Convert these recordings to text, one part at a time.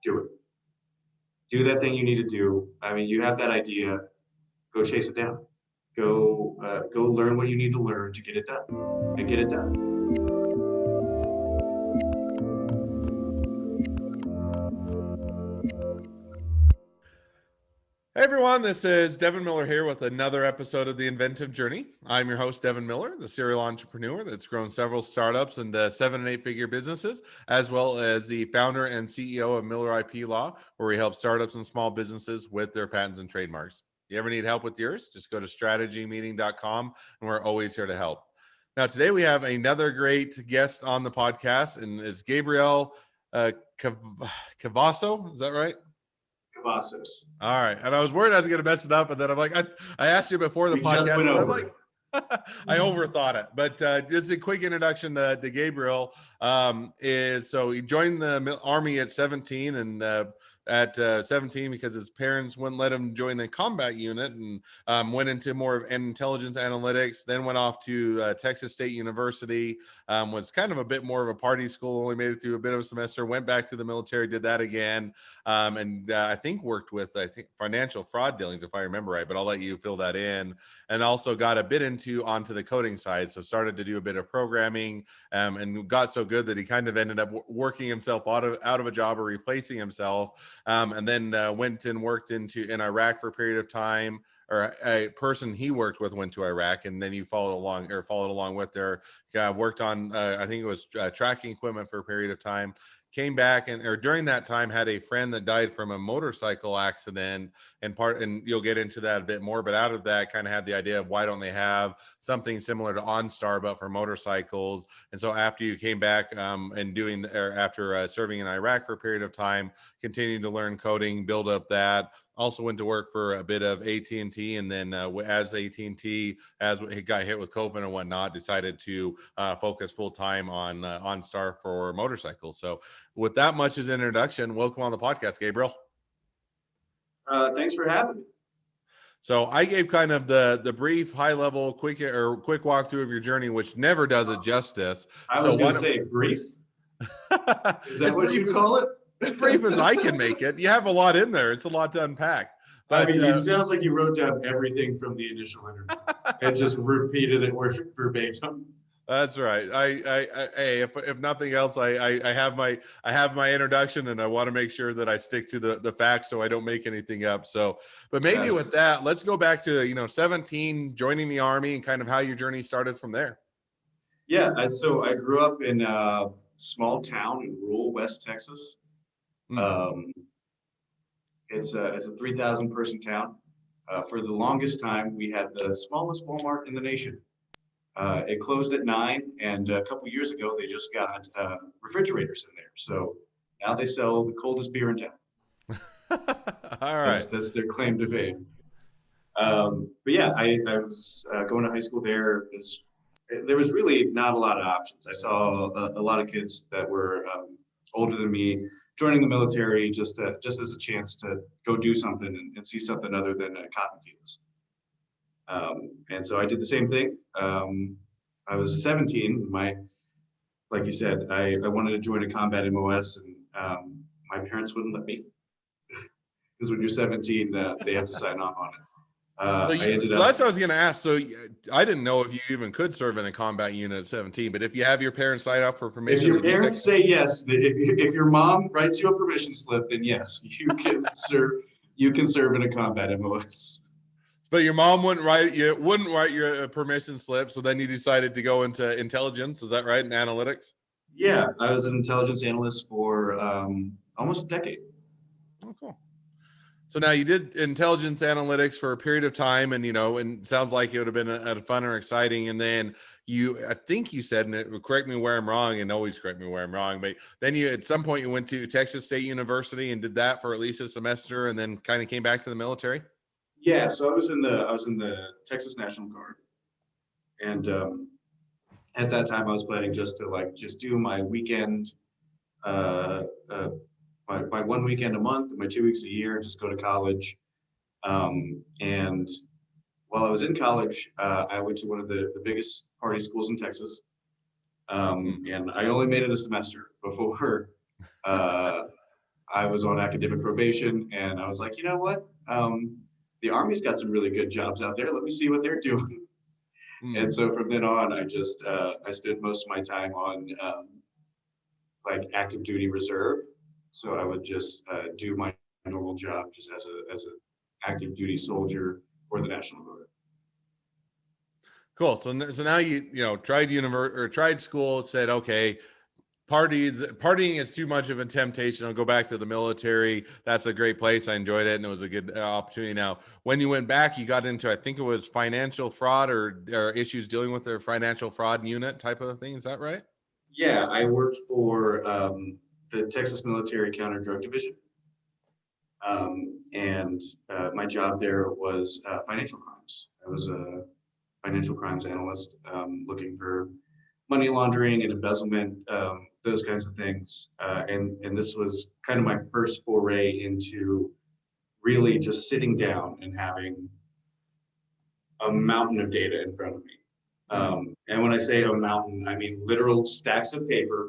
do it. Do that thing you need to do. I mean, you have that idea, go chase it down. Go learn what you need to learn to get it done, and get it done. Hey everyone, this is Devin Miller here with another episode of the Inventive Journey. I'm your host, Devin Miller, the serial entrepreneur that's grown several startups and 7- and 8-figure businesses, as well as the founder and CEO of Miller IP Law, where we help startups and small businesses with their patents and trademarks. If you ever need help with yours, just go to strategymeeting.com, and we're always here to help. Now, today we have another great guest on the podcast, and it's Gabriel Cavazo. Is that right? Cavazos. All right. And I was worried I was going to mess it up. And then I'm like, I asked you before the podcast. Just went and over I'm like, I overthought it. But just a quick introduction to Gabriel. So he joined the Army at 17 and at 17 because his parents wouldn't let him join a combat unit, and went into more of intelligence analytics, then went off to Texas State University, was kind of a bit more of a party school, only made it through a bit of a semester, went back to the military, did that again, and I think worked with financial fraud dealings, if I remember right, but I'll let you fill that in, and also got a bit onto the coding side, so started to do a bit of programming, and got so good that he kind of ended up working himself out of a job or replacing himself, and then went and worked in Iraq for a period of time, or a person he worked with went to Iraq, and then you followed along with their, worked on, I think it was tracking equipment for a period of time, came back or during that time had a friend that died from a motorcycle accident, and you'll get into that a bit more, but out of that kind of had the idea of why don't they have something similar to OnStar but for motorcycles. And so after you came back after serving in Iraq for a period of time, continued to learn coding, build up that. Also went to work for a bit of AT&T, and then as AT&T, as it got hit with COVID and whatnot, decided to focus full time on OnStar for motorcycles. So with that much as introduction, welcome on the podcast, Gabriel. Thanks for having me. So I gave kind of the brief, high level, quick walkthrough of your journey, which never does it justice. I was going to say brief. Is that what you call it? As brief as I can make it. You have a lot in there. It's a lot to unpack. But I mean, it sounds like you wrote down everything from the initial interview and just repeated it word verbatim. That's right. Hey, if nothing else, I have my introduction, and I want to make sure that I stick to the facts so I don't make anything up. So, but maybe with that, let's go back to 17, joining the Army, and kind of how your journey started from there. Yeah. So I grew up in a small town in rural West Texas. It's a 3,000 person town. For the longest time, we had the smallest Walmart in the nation. It closed at 9, and a couple years ago, they just got refrigerators in there. So now they sell the coldest beer in town. All right. That's their claim to fame. But yeah, I was going to high school there. There was really not a lot of options. I saw a lot of kids that were older than me joining the military just as a chance to go do something and see something other than cotton fields. And so I did the same thing. I was 17. Like you said, I wanted to join a combat MOS, and my parents wouldn't let me. Because when you're 17, they have to sign off on it. So that's what I was going to ask. So I didn't know if you even could serve in a combat unit at 17, but if you have your parents sign up for permission. If your parents say yes, if your mom writes you a permission slip, then yes, you can serve. You can serve in a combat MOS. But your mom wouldn't write your permission slip, so then you decided to go into intelligence. Is that right? And analytics? Yeah, I was an intelligence analyst for almost a decade. Oh, cool. So now you did intelligence analytics for a period of time, and and it sounds like it would have been a fun or exciting. And then I think you said, and correct me where I'm wrong, and always correct me where I'm wrong, but then at some point you went to Texas State University and did that for at least a semester, and then kind of came back to the military. Yeah, so I was in the Texas National Guard, and at that time I was planning just to do my weekend. My 1 weekend a month, my 2 weeks a year, just go to college. And while I was in college, I went to one of the biggest party schools in Texas. And I only made it a semester before I was on academic probation, and I was like, you know what? The Army's got some really good jobs out there. Let me see what they're doing. Hmm. And so from then on, I just I spent most of my time on like active duty reserve. So I would just do my normal job just as a active duty soldier for the National Guard. Cool. So now tried tried school, said, okay, partying is too much of a temptation. I'll go back to the military. That's a great place. I enjoyed it, and it was a good opportunity. Now, when you went back, you got into, I think it was financial fraud or issues dealing with their financial fraud unit type of thing. Is that right? Yeah, I worked for the Texas Military Counter Drug Division. And my job there was financial crimes. I was a financial crimes analyst looking for money laundering and embezzlement, those kinds of things. And this was kind of my first foray into really just sitting down and having a mountain of data in front of me. And when I say a mountain, I mean literal stacks of paper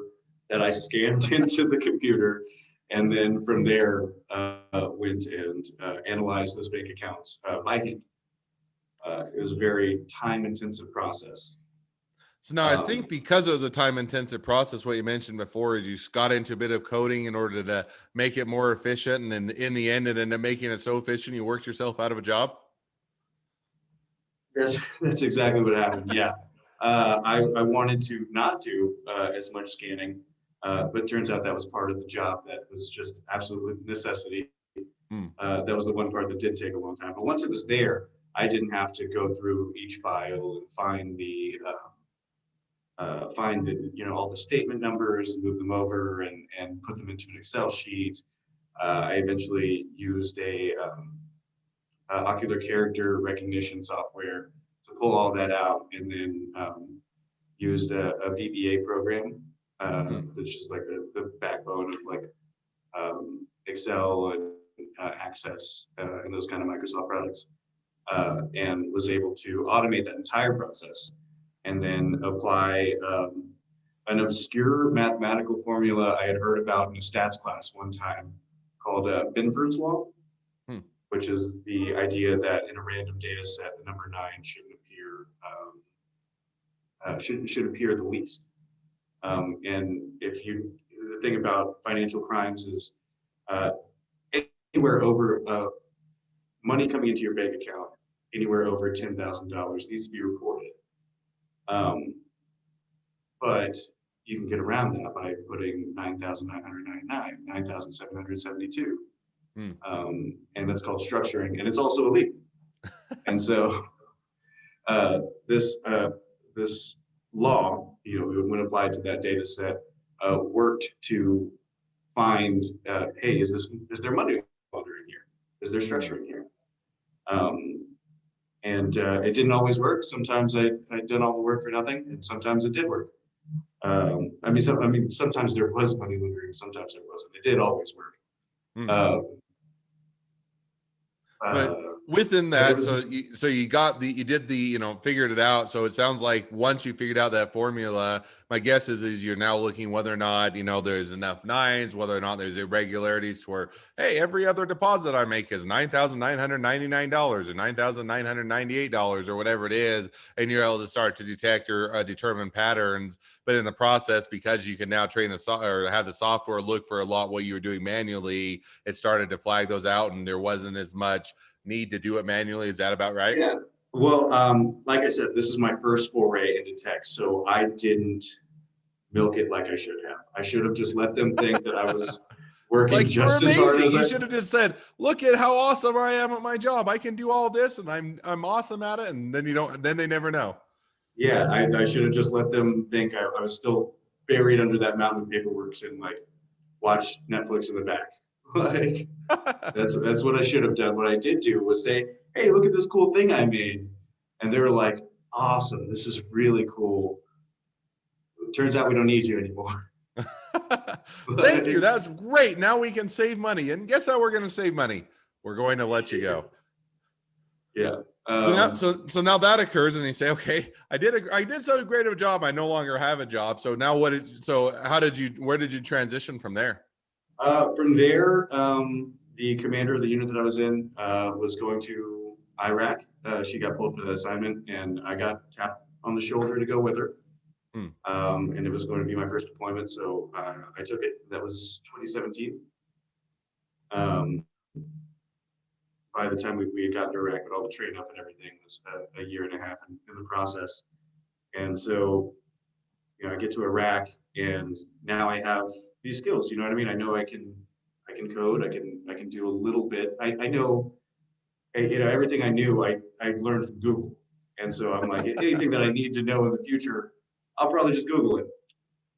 that I scanned into the computer, and then from there went and analyzed those bank accounts by hand. It was a very time-intensive process. So now I think because it was a time-intensive process, what you mentioned before is you got into a bit of coding in order to make it more efficient, and then in the end, it ended up making it so efficient you worked yourself out of a job. That's exactly what happened. Yeah, I wanted to not do as much scanning, but turns out that was part of the job that was just absolute necessity. That was the one part that did take a long time. But once it was there, I didn't have to go through each file and find all the statement numbers and move them over and put them into an Excel sheet. I eventually used a ocular character recognition software to pull all that out, and then used a VBA program, which is like the backbone of like Excel and Access and those kind of Microsoft products, and was able to automate that entire process and then apply an obscure mathematical formula I had heard about in a stats class one time called Binford's Law, which is the idea that in a random data set, the number 9 shouldn't appear should appear the least. And the thing about financial crimes is anywhere over money coming into your bank account, anywhere over $10,000 needs to be reported. But you can get around that by putting 9,999, 9,772. And that's called structuring, and it's also illegal. And so this law, when applied to that data set, worked to find, hey, is there money laundering here? Is there structuring here? And it didn't always work. Sometimes I'd done all the work for nothing, and sometimes it did work. Sometimes there was money laundering, sometimes there wasn't. It did always work. But within that, figured it out. So it sounds like once you figured out that formula, my guess is you're now looking whether or not, there's enough 9s, whether or not there's irregularities to where, hey, every other deposit I make is $9,999 or $9,998 or whatever it is. And you're able to start to detect or determine patterns. But in the process, because you can now train or have the software look for a lot what you were doing manually, it started to flag those out, and there wasn't as much need to do it manually. Is that about right? Yeah. Well, like I said, this is my first foray into tech, so I didn't milk it like I should have. I should have just let them think that I was working just as hard as you should have just said, "Look at how awesome I am at my job. I can do all this, and I'm awesome at it." And then they never know. Yeah, I should have just let them think I was still buried under that mountain of paperwork and like watch Netflix in the back. Like that's what I should have done. What I did do was say, "Hey, look at this cool thing I made," and they were like, "Awesome! This is really cool." It turns out we don't need you anymore. Thank you. That's great. Now we can save money. And guess how we're going to save money? We're going to let you go. Yeah. So now that occurs, and you say, okay, I did so great of a job. I no longer have a job. So now where did you transition from there? From there, the commander of the unit that I was in was going to Iraq. She got pulled for the assignment, and I got tapped on the shoulder to go with her. Hmm. And it was going to be my first deployment, so I took it. That was 2017. Um, by the time we had gotten to Iraq with all the train up and everything, it was a year and a half in the process. And so, I get to Iraq, and now I have these skills. You know what I mean? I know I can code. I can do a little bit. I know, everything I knew. I learned from Google, and so I'm like, anything that I need to know in the future, I'll probably just Google it.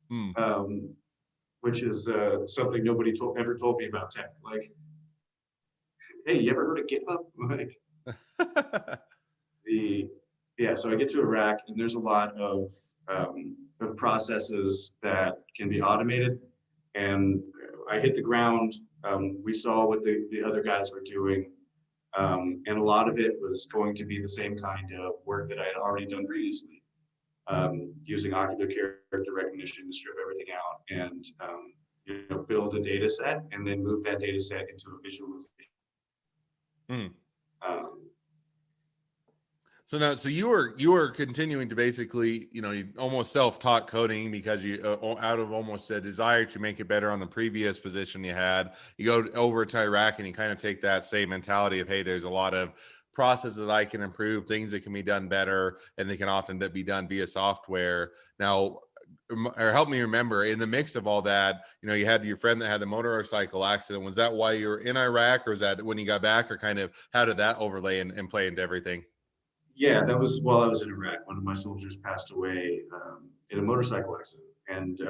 Hmm. Which is something nobody ever told me about tech. Like, hey, you ever heard of GitHub? Like yeah. So I get to Iraq, and there's a lot of processes that can be automated, and I hit the ground. We saw what the other guys were doing, and a lot of it was going to be the same kind of work that I had already done previously, using ocular character recognition to strip everything out and build a data set and then move that data set into a visualization. Hmm. Um, So you were continuing to basically, you almost self-taught coding because you out of almost a desire to make it better on the previous position you had. You go over to Iraq and you kind of take that same mentality of, hey, there's a lot of processes that I can improve, things that can be done better, and they can often be done via software. Now, or help me remember, in the mix of all that, you had your friend that had the motorcycle accident. Was that why you were in Iraq, or was that when you got back, or kind of how did that overlay and play into everything? yeah, that was while I was in Iraq. One of my soldiers passed away in a motorcycle accident, and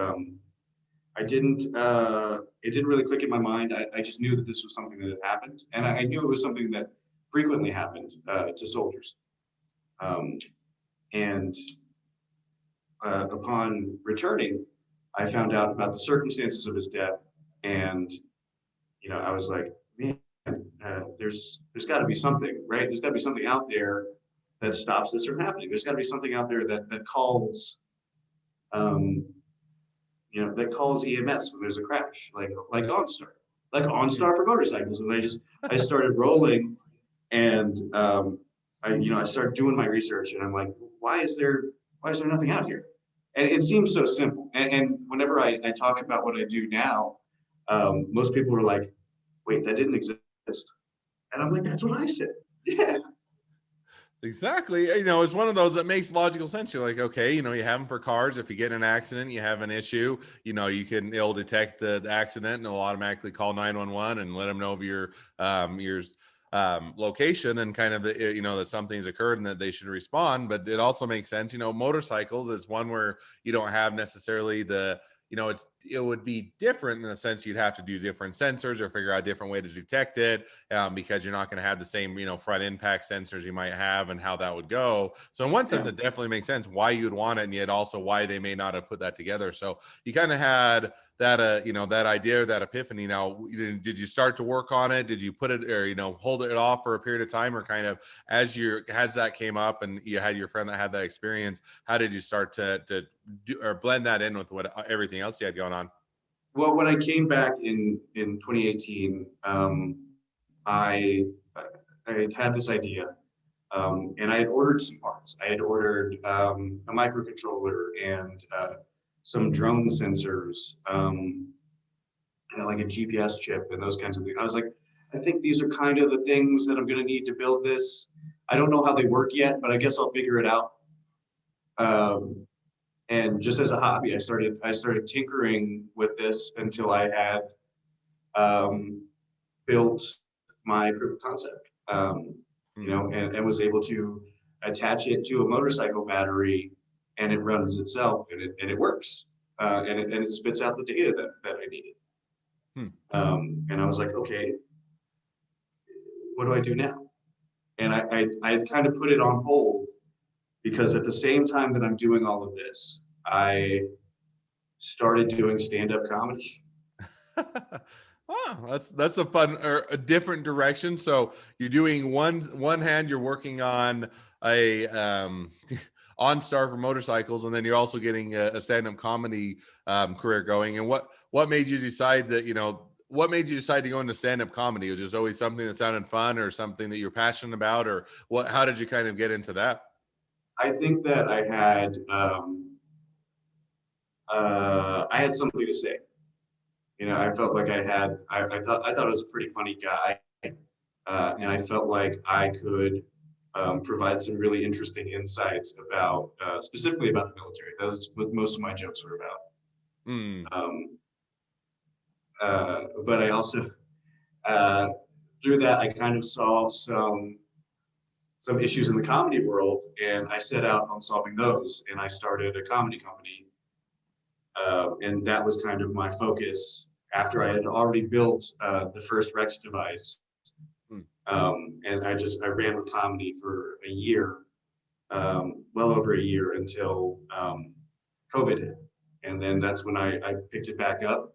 I didn't. It didn't really click in my mind. I just knew that this was something that had happened, and I knew it was something that frequently happened to soldiers. Um, and upon returning, I found out about the circumstances of his death, and I was like, man, there's got to be something, right? There's got to be something out there that stops this from happening. There's got to be something out there that calls, um, that calls EMS when there's a crash, like OnStar for motorcycles. And I started rolling, and I started doing my research, and I'm like, why is there nothing out here? And it seems so simple. And whenever I talk about what I do now, most people are like, wait, that didn't exist. And I'm like, that's what I said. Yeah. Exactly. It's one of those that makes logical sense. You're like, okay, you have them for cars. If you get in an accident, you have an issue, it'll detect the accident and it'll automatically call 911 and let them know of your location and kind of, that something's occurred and that they should respond. But it also makes sense, motorcycles is one where you don't have necessarily it would be different in the sense you'd have to do different sensors or figure out a different way to detect it, because you're not going to have the same, front impact sensors you might have and how that would go. So in one sense, Yeah. it definitely makes sense why you'd want it, and yet also why they may not have put that together. So you kind of had that, that idea, that epiphany. Now, did you start to work on it? Did you put it, or, hold it off for a period of time, or kind of as that came up and you had your friend that had that experience, how did you start to do or blend that in with what everything else you had going on? Well, when I came back in 2018, I I had this idea, and I had ordered some parts. I had ordered a microcontroller and some drone sensors, and like a GPS chip and those kinds of things. I was like, I think these are kind of the things that I'm going to need to build this. I don't know how they work yet, but I guess I'll figure it out. Um, and just as a hobby, I started tinkering with this until I had built my proof of concept. And was able to attach it to a motorcycle battery, and it runs itself, and it works, and it spits out the data that I needed. Hmm. And I was like, okay, what do I do now? And I had kind of put it on hold because at the same time that I'm doing all of this, I started doing stand-up comedy. Oh, that's a fun or a different direction. So you're doing one hand, you're working on a OnStar for motorcycles, and then you're also getting a stand-up comedy career going. And what made you decide that what made you decide to go into stand-up comedy? Was it just always something that sounded fun, or something that you're passionate about, or what? How did you kind of get into that? I think that I had something to say. You know, I felt like I thought I was a pretty funny guy, and I felt like I could provide some really interesting insights about, specifically about the military. That was what most of my jokes were about. Mm. Um, but I also, uh, through that, I kind of saw some issues in the comedy world, and I set out on solving those. And I started a comedy company, and that was kind of my focus after I had already built the first Rex device. Mm. And I ran with comedy for a year, well over a year, until COVID hit. And then that's when I picked it back up,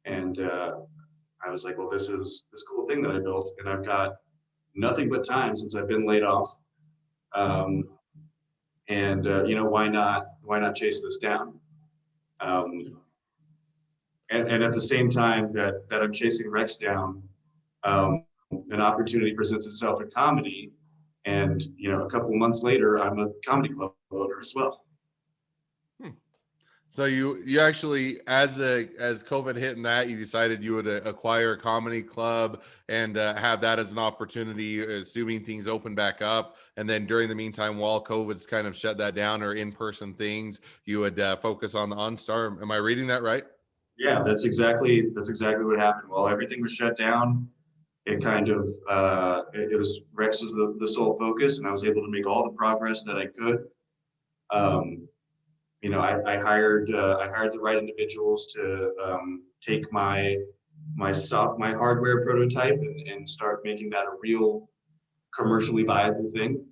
and I was like, well, this is this cool thing that I built, and I've got nothing but time since I've been laid off. Um, and you know, why not chase this down? Um, and at the same time that I'm chasing Rex down, um, an opportunity presents itself in comedy, and you know, a couple months later, I'm a comedy club owner as well. Hmm. So you actually, as COVID hit and that, you decided you would acquire a comedy club and have that as an opportunity, assuming things open back up. And then during the meantime, while COVID's kind of shut that down, or in-person things, you would focus on the OnStar. Am I reading that right? Yeah, that's exactly what happened. While everything was shut down, it kind of it was Rex was the sole focus, and I was able to make all the progress that I could. Um, you know, I hired the right individuals to take my hardware prototype and start making that a real commercially viable thing.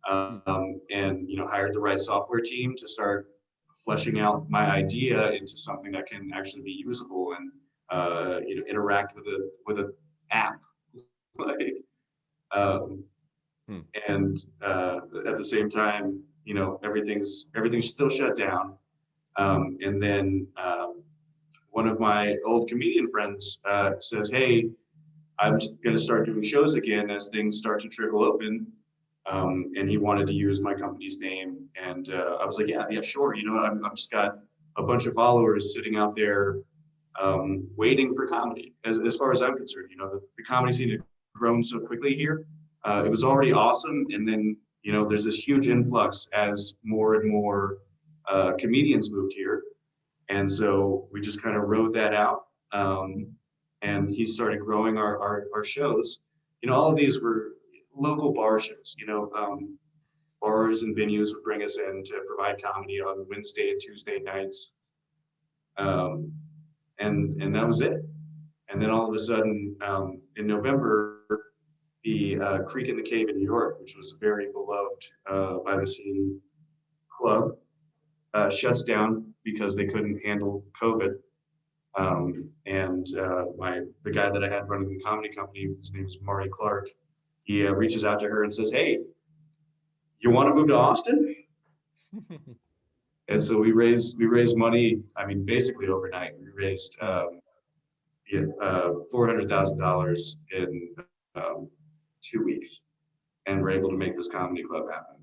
And you know, hired the right software team to start fleshing out my idea into something that can actually be usable and you know, interact with a app. Like, um, Hmm. and at the same time, you know, everything's still shut down. And then one of my old comedian friends says, "Hey, I'm going to start doing shows again as things start to trickle open." And he wanted to use my company's name, and I was like, "Yeah, yeah, sure. You know, I've just got a bunch of followers sitting out there waiting for comedy. As far as I'm concerned, you know, the comedy scene had grown so quickly here. It was already awesome, and then you know, there's this huge influx as more and more comedians moved here, and so we just kind of rode that out. And he started growing our shows. You know, all of these were local bar shows. You know, bars and venues would bring us in to provide comedy on Wednesday and Tuesday nights. Um, and that was it. And then all of a sudden, in November, the Creek in the Cave in New York, which was a very beloved by the scene club, shuts down because they couldn't handle COVID. And the guy that I had running the comedy company, his name is Marty Clark. He reaches out to her and says, "Hey, you want to move to Austin?" And so we raised money. I mean, basically overnight. We raised yeah, $400,000 in 2 weeks, and we're able to make this comedy club happen.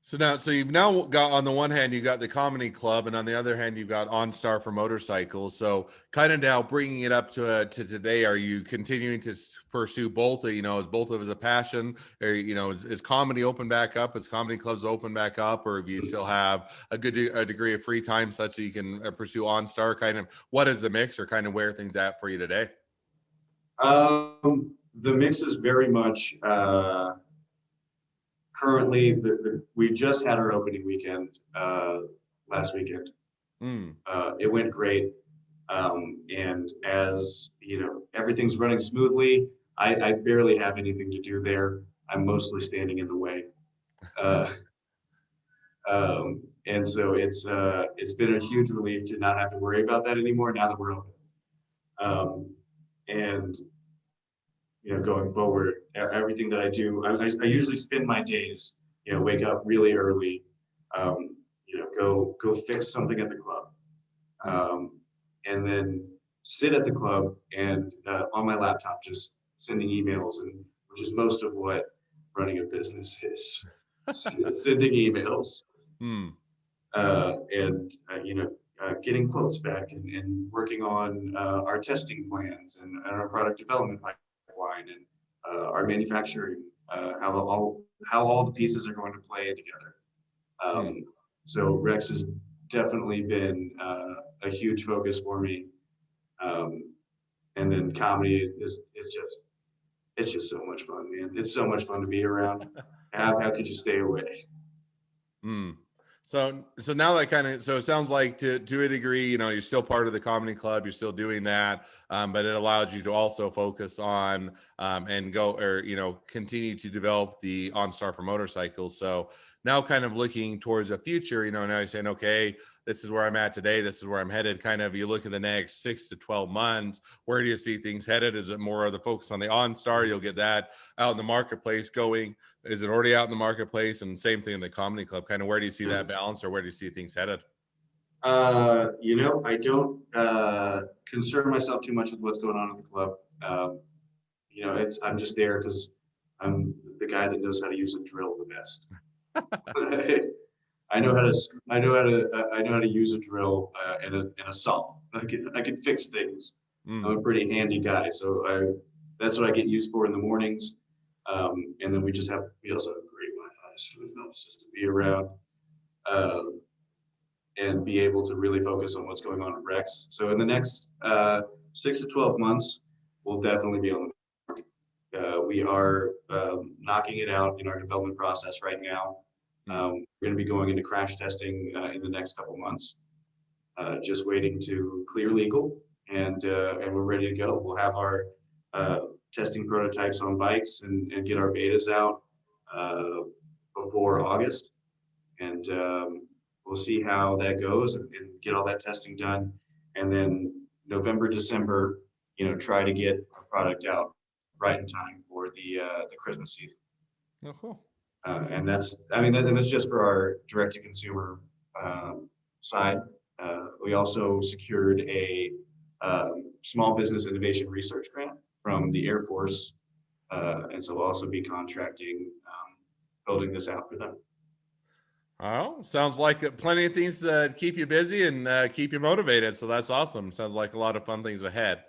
So you've now got, on the one hand, you've got the comedy club, and on the other hand, you've got OnStar for motorcycles. So kind of now bringing it up to today, are you continuing to pursue both? You know, is both of us a passion? Or, you know, is comedy open back up? Is comedy clubs open back up? Or do you still have a degree of free time such that you can pursue OnStar? Kind of what is the mix, or kind of where things at for you today? The mix is very much currently we just had our opening weekend last weekend. Mm. It went great. And as you know, everything's running smoothly. I barely have anything to do there. I'm mostly standing in the way. Uh, and so it's been a huge relief to not have to worry about that anymore now that we're open. And you know, going forward, everything that I do, I usually spend my days, you know, wake up really early, you know, go fix something at the club, Mm. and then sit at the club and on my laptop just sending emails, and which is most of what running a business is. Sending emails Hmm. and getting quotes back and working on our testing plans and our product development pipeline and our manufacturing, how all the pieces are going to play together. Hmm. So Rex has definitely been a huge focus for me. And then comedy is just it's just so much fun, man. It's so much fun to be around. How could you stay away? Hmm. So now that kind of, so it sounds like to a degree, you're still part of the comedy club, you're still doing that, but it allows you to also focus on and go, or continue to develop the OnStar for motorcycles. So now kind of looking towards the future, now you're saying, okay, this is where I'm at today, this is where I'm headed. Kind of, you look at the next 6 to 12 months, where do you see things headed? Is it more of the focus on the OnStar? You'll get that out in the marketplace going. Is it already out in the marketplace? And same thing in the comedy club. Kind of, where do you see that balance, or where do you see things headed? I don't concern myself too much with what's going on in the club. I'm just there because I'm the guy that knows how to use a drill the best. I know how to use a drill and a saw. I can fix things. I'm a pretty handy guy, so that's what I get used for in the mornings. And then we also have great Wi-Fi, so it helps just to be around and be able to really focus on what's going on at Rex. So in the next 6 to 12 months, we'll definitely be on the market. We are knocking it out in our development process right now. We're going to be going into crash testing in the next couple months. Just waiting to clear legal, and we're ready to go. We'll have our testing prototypes on bikes and get our betas out before August, and we'll see how that goes and get all that testing done. And then November, December, try to get a product out right in time for the Christmas season. Oh, cool. And that's just for our direct to consumer side. We also secured a small business innovation research grant from the Air Force. And so we'll also be contracting, building this out for them. Oh, sounds like plenty of things to keep you busy and keep you motivated. So that's awesome. Sounds like a lot of fun things ahead.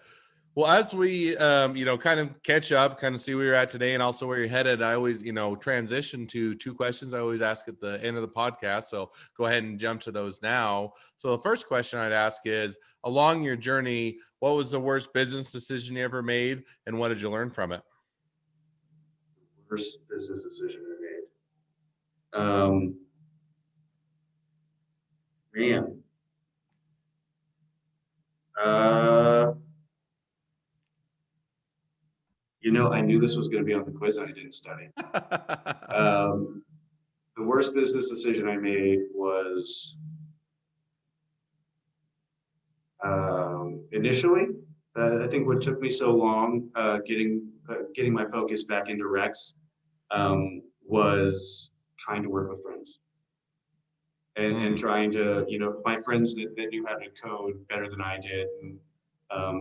Well, as we, kind of catch up, kind of see where you're at today and also where you're headed, I always, transition to 2 questions I always ask at the end of the podcast. So go ahead and jump to those now. So the first question I'd ask is, along your journey, what was the worst business decision you ever made, and what did you learn from it? Worst business decision I made. Man. I knew this was going to be on the quiz and I didn't study. The worst business decision I made was initially, I think what took me so long getting my focus back into Rex was trying to work with friends. And trying to, my friends that knew how to code better than I did, and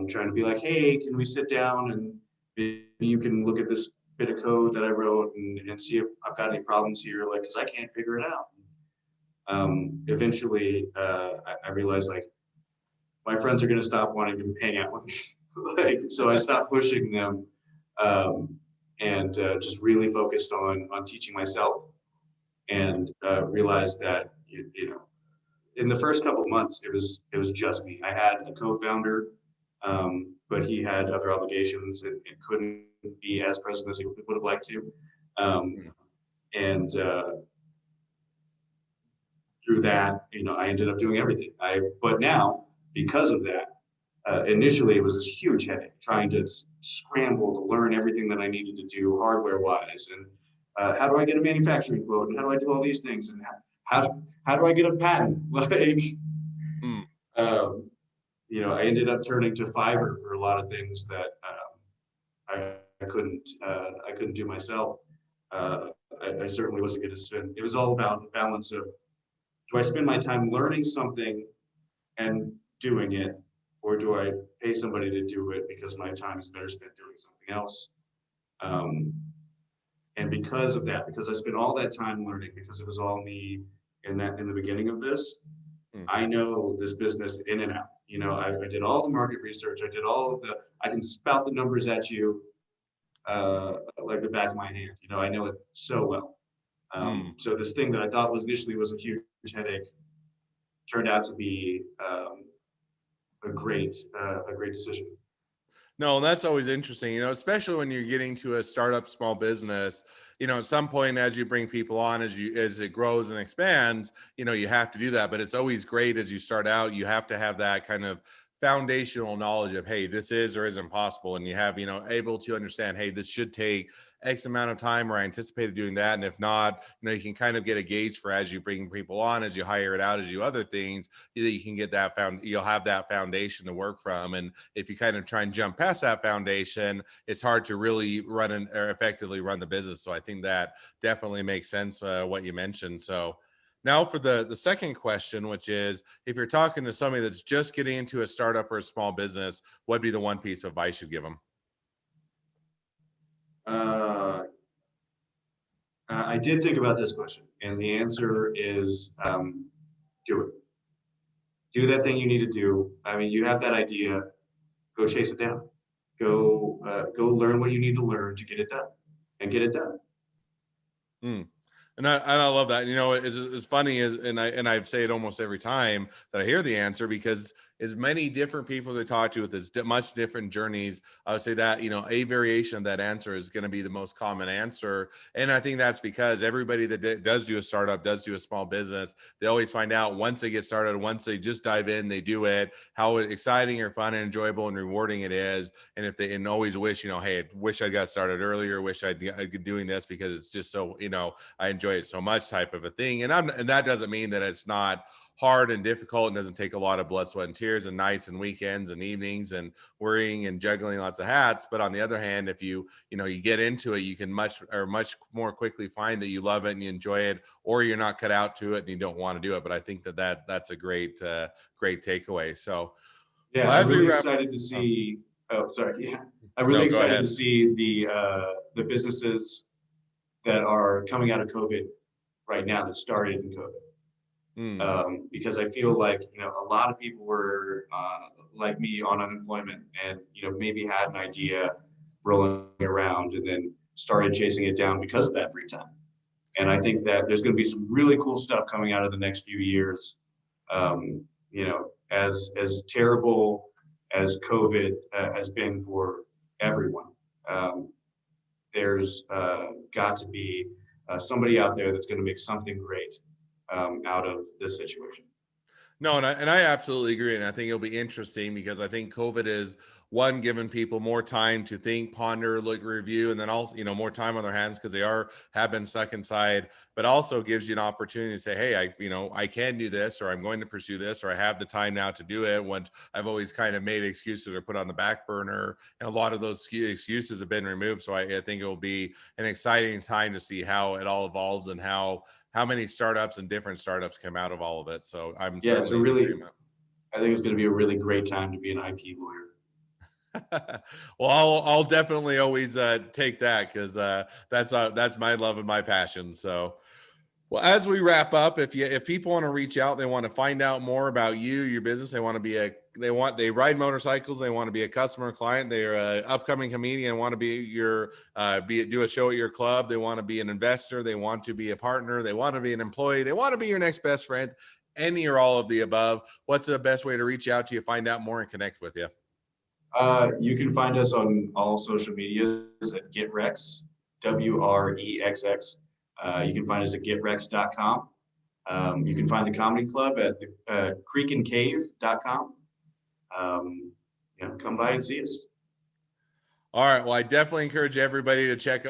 trying to be like, hey, can we sit down and maybe you can look at this bit of code that I wrote and see if I've got any problems here, like, because I can't figure it out. Eventually, I realized, like, my friends are going to stop wanting to hang out with me. So I stopped pushing them and just really focused on teaching myself, and realized that, in the first couple of months, it was just me. I had a co-founder, but he had other obligations and couldn't be as present as he would have liked to. And through that, I ended up doing everything. But now, because of that, initially it was this huge headache trying to scramble to learn everything that I needed to do hardware-wise, and how do I get a manufacturing quote, and how do I do all these things, and how do I get a patent? I ended up turning to Fiverr for a lot of things that I couldn't do myself. I certainly wasn't going to spend. It was all about the balance of, do I spend my time learning something and doing it, or do I pay somebody to do it because my time is better spent doing something else? Um, and because of that, because I spent all that time learning, because it was all me in the beginning of this, Hmm. I know this business in and out. You know, I did all the market research. I did all of the, I can spout the numbers at you like the back of my hand. You know, I know it so well. Hmm. So this thing that I thought was initially was a huge headache turned out to be a great decision. No, that's always interesting, especially when you're getting to a startup small business, at some point as you bring people on, as it grows and expands, you have to do that. But it's always great as you start out, you have to have that kind of foundational knowledge of, hey, this is or isn't possible. And you have, able to understand, hey, this should take X amount of time, or I anticipated doing that. And if not, you can kind of get a gauge for, as you bring people on, as you hire it out, as you other things, you can get that you'll have that foundation to work from. And if you kind of try and jump past that foundation, it's hard to really run or effectively run the business. So I think that definitely makes sense, what you mentioned. So now for the second question, which is, if you're talking to somebody that's just getting into a startup or a small business, what'd be the one piece of advice you'd give them? I did think about this question, and the answer is do it. Do that thing you need to do. I mean, you have that idea, go chase it down. Go learn what you need to learn to get it done, and get it done. Mm. And I love that. It's funny as, and I say it almost every time that I hear the answer, because as many different people to talk to with as much different journeys, I would say that, a variation of that answer is going to be the most common answer. And I think that's because everybody that does do a startup, does do a small business, they always find out once they get started, once they just dive in, they do it, how exciting or fun and enjoyable and rewarding it is. And if they, and always wish, hey, I wish I got started earlier, wish I'd been doing this, because it's just so, I enjoy it so much, type of a thing. And that doesn't mean that it's not hard and difficult and doesn't take a lot of blood, sweat, and tears, and nights and weekends and evenings and worrying and juggling lots of hats. But on the other hand, if you get into it, you can much more quickly find that you love it and you enjoy it, or you're not cut out to it and you don't want to do it. But I think that's a great takeaway. So, Yeah, well, I'm as we really wrap, excited to oh, see. Oh, sorry. Yeah, I'm really no, go excited to ahead. see the businesses that are coming out of COVID right now that started in COVID. Mm, Because I feel like a lot of people were like me on unemployment, and maybe had an idea rolling around and then started chasing it down because of that free time. And I think that there's going to be some really cool stuff coming out of the next few years. As terrible as COVID has been for everyone, there's got to be somebody out there that's going to make something great out of this situation. No, and I absolutely agree. And I think it'll be interesting, because I think COVID is, one, giving people more time to think, ponder, look, review, and then also, more time on their hands, because have been stuck inside, but also gives you an opportunity to say, hey, I can do this, or I'm going to pursue this, or I have the time now to do it, when I've always kind of made excuses or put on the back burner. And a lot of those excuses have been removed. So I think it will be an exciting time to see how it all evolves, and how many startups and different startups come out of all of it. So I'm Yeah, it's a certainly in really, agreement. I think it's going to be a really great time to be an IP lawyer. Well, I'll definitely always take that, because that's my love and my passion. So, well, as we wrap up, if people want to reach out, they want to find out more about you, your business, they ride motorcycles, they want to be a customer client, they're an upcoming comedian, want to be do a show at your club, they want to be an investor, they want to be a partner, they want to be an employee, they want to be your next best friend, any or all of the above. What's the best way to reach out to you, find out more, and connect with you? You can find us on all social medias at GetRex, WREXX. You can find us at getrex.com. You can find the comedy club at creekandcave.com. Come by and see us. All right. Well, I definitely encourage everybody to check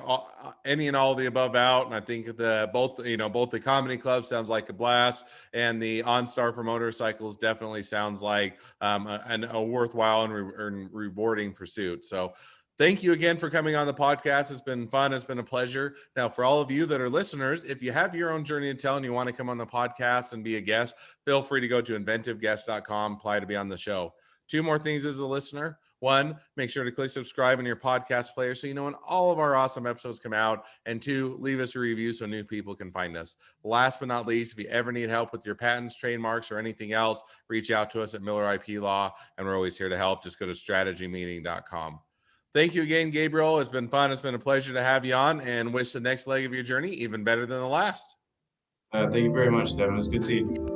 any and all of the above out. And I think both the comedy club sounds like a blast, and the OnStar for motorcycles definitely sounds like a worthwhile and rewarding pursuit. So thank you again for coming on the podcast. It's been fun. It's been a pleasure. Now, for all of you that are listeners, if you have your own journey to tell and you want to come on the podcast and be a guest, feel free to go to inventiveguest.com, apply to be on the show. 2 more things as a listener. 1, make sure to click subscribe in your podcast player so you know when all of our awesome episodes come out. And 2, leave us a review so new people can find us. Last but not least, if you ever need help with your patents, trademarks, or anything else, reach out to us at Miller IP Law, and we're always here to help. Just go to strategymeeting.com. Thank you again, Gabriel. It's been fun. It's been a pleasure to have you on, and wish the next leg of your journey even better than the last. Thank you very much, Devin. It was good seeing you.